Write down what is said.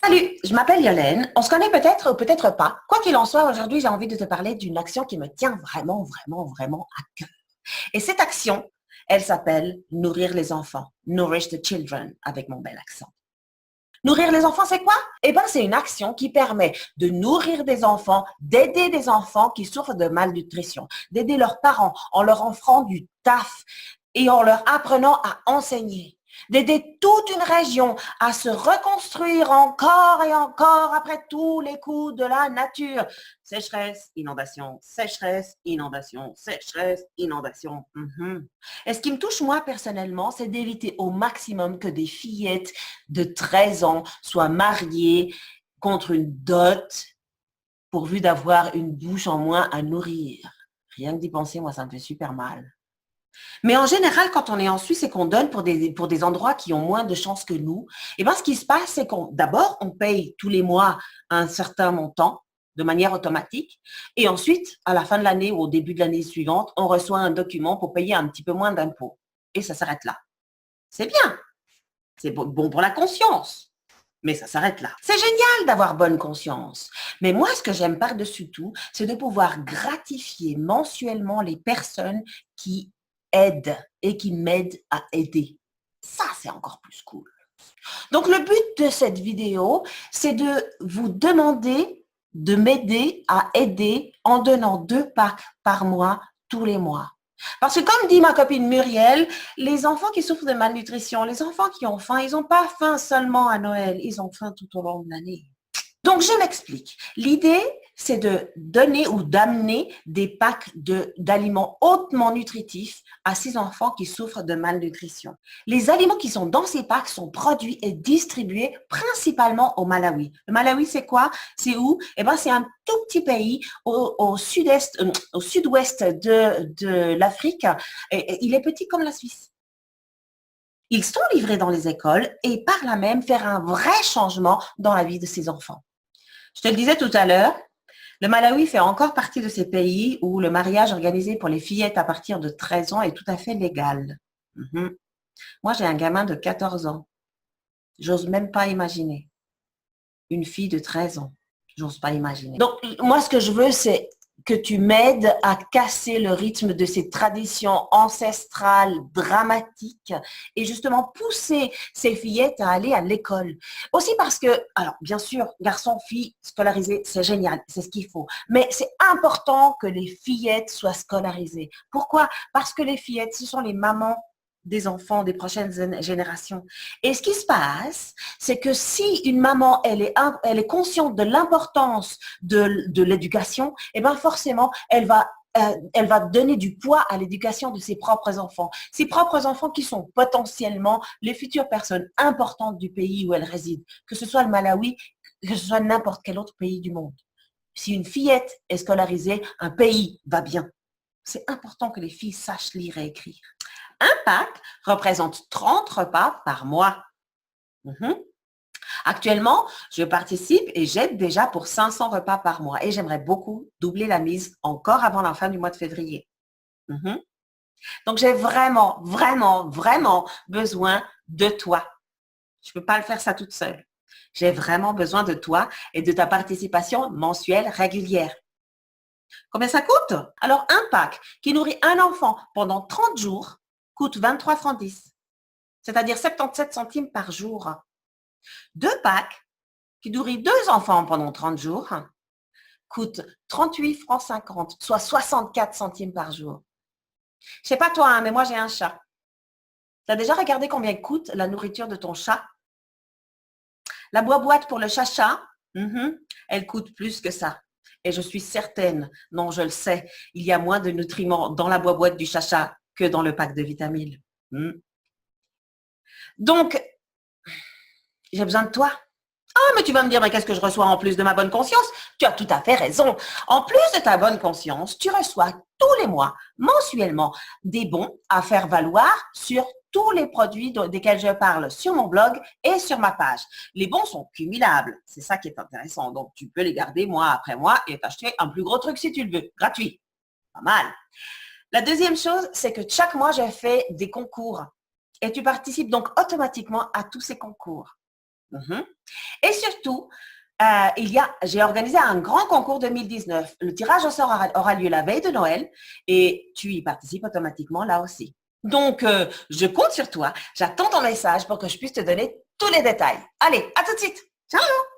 Salut, je m'appelle Yolène. On se connaît peut-être ou peut-être pas. Quoi qu'il en soit, aujourd'hui, j'ai envie de te parler d'une action qui me tient vraiment à cœur. Et cette action, elle s'appelle nourrir les enfants. Nourish the children, avec mon bel accent. Nourrir les enfants, c'est quoi? Eh bien, c'est une action qui permet de nourrir des enfants, d'aider des enfants qui souffrent de malnutrition, d'aider leurs parents en leur offrant du taf et en leur apprenant à enseigner, d'aider toute une région à se reconstruire encore et encore après tous les coups de la nature. Sécheresse, inondation, sécheresse, inondation, sécheresse, inondation. Et ce qui me touche moi personnellement, c'est d'éviter au maximum que des fillettes de 13 ans soient mariées contre une dot pourvu d'avoir une bouche en moins à nourrir. Rien que d'y penser, moi, ça me fait super mal. Mais en général, quand on est en Suisse et qu'on donne pour des endroits qui ont moins de chances que nous, eh ben, ce qui se passe, c'est d'abord, on paye tous les mois un certain montant de manière automatique. Et ensuite, à la fin de l'année ou au début de l'année suivante, on reçoit un document pour payer un petit peu moins d'impôts. Et ça s'arrête là. C'est bien. C'est bon pour la conscience. Mais ça s'arrête là. C'est génial d'avoir bonne conscience. Mais moi, ce que j'aime par-dessus tout, c'est de pouvoir gratifier mensuellement les personnes qui aident et qui m'aident à aider. Ça, c'est encore plus cool. Donc, le but de cette vidéo, c'est de vous demander de m'aider à aider en donnant 2 packs par mois, tous les mois. Parce que comme dit ma copine Muriel, les enfants qui souffrent de malnutrition, les enfants qui ont faim, ils n'ont pas faim seulement à Noël, ils ont faim tout au long de l'année. Donc, je m'explique. L'idée, c'est de donner ou d'amener des packs d'aliments hautement nutritifs à ces enfants qui souffrent de malnutrition. Les aliments qui sont dans ces packs sont produits et distribués principalement au Malawi. Le Malawi, c'est quoi? C'est où? Eh bien, c'est un tout petit pays au sud-ouest de l'Afrique. Il est petit comme la Suisse. Ils sont livrés dans les écoles et par là même faire un vrai changement dans la vie de ces enfants. Je te le disais tout à l'heure, le Malawi fait encore partie de ces pays où le mariage organisé pour les fillettes à partir de 13 ans est tout à fait légal. Moi, j'ai un gamin de 14 ans. J'ose même pas imaginer. Une fille de 13 ans. J'ose pas imaginer. Donc, moi, ce que je veux, c'est que tu m'aides à casser le rythme de ces traditions ancestrales, dramatiques, et justement pousser ces fillettes à aller à l'école. Aussi parce que, alors bien sûr, garçons, filles, scolarisés, c'est génial, c'est ce qu'il faut. Mais c'est important que les fillettes soient scolarisées. Pourquoi? Parce que les fillettes, ce sont les mamans des enfants des prochaines générations. Et ce qui se passe, c'est que si une maman, elle est consciente de l'importance de l'éducation, eh bien forcément, elle va donner du poids à l'éducation de ses propres enfants. Ses propres enfants qui sont potentiellement les futures personnes importantes du pays où elle réside, que ce soit le Malawi, que ce soit n'importe quel autre pays du monde. Si une fillette est scolarisée, un pays va bien. C'est important que les filles sachent lire et écrire. Un pack représente 30 repas par mois. Actuellement, je participe et j'aide déjà pour 500 repas par mois et j'aimerais beaucoup doubler la mise encore avant la fin du mois de février. Donc, j'ai vraiment besoin de toi. Je ne peux pas le faire ça toute seule. J'ai vraiment besoin de toi et de ta participation mensuelle régulière. Combien ça coûte? Alors, un pack qui nourrit un enfant pendant 30 jours coûte 23 francs 10, c'est-à-dire 77 centimes par jour. 2 packs qui nourrit 2 enfants pendant 30 jours coûtent 38 francs 50, soit 64 centimes par jour. Je sais pas toi, hein, mais moi j'ai un chat. Tu as déjà regardé combien coûte la nourriture de ton chat? La boîte pour le chat, elle coûte plus que ça. Et je suis certaine, non, je le sais, il y a moins de nutriments dans la boîte du chat que dans le pack de vitamines. Donc, j'ai besoin de toi. Ah, mais tu vas me dire, mais qu'est-ce que je reçois en plus de ma bonne conscience? Tu as tout à fait raison. En plus de ta bonne conscience, tu reçois tous les mois, mensuellement, des bons à faire valoir sur tous les produits desquels je parle sur mon blog et sur ma page. Les bons sont cumulables. C'est ça qui est intéressant. Donc, tu peux les garder mois après mois et t'acheter un plus gros truc si tu le veux. Gratuit. Pas mal. La deuxième chose, c'est que chaque mois, je fais des concours. Et tu participes donc automatiquement à tous ces concours. Mhm. Et surtout, j'ai organisé un grand concours 2019. Le tirage au sort aura lieu la veille de Noël et tu y participes automatiquement là aussi. Donc, je compte sur toi. J'attends ton message pour que je puisse te donner tous les détails. Allez, à tout de suite. Ciao!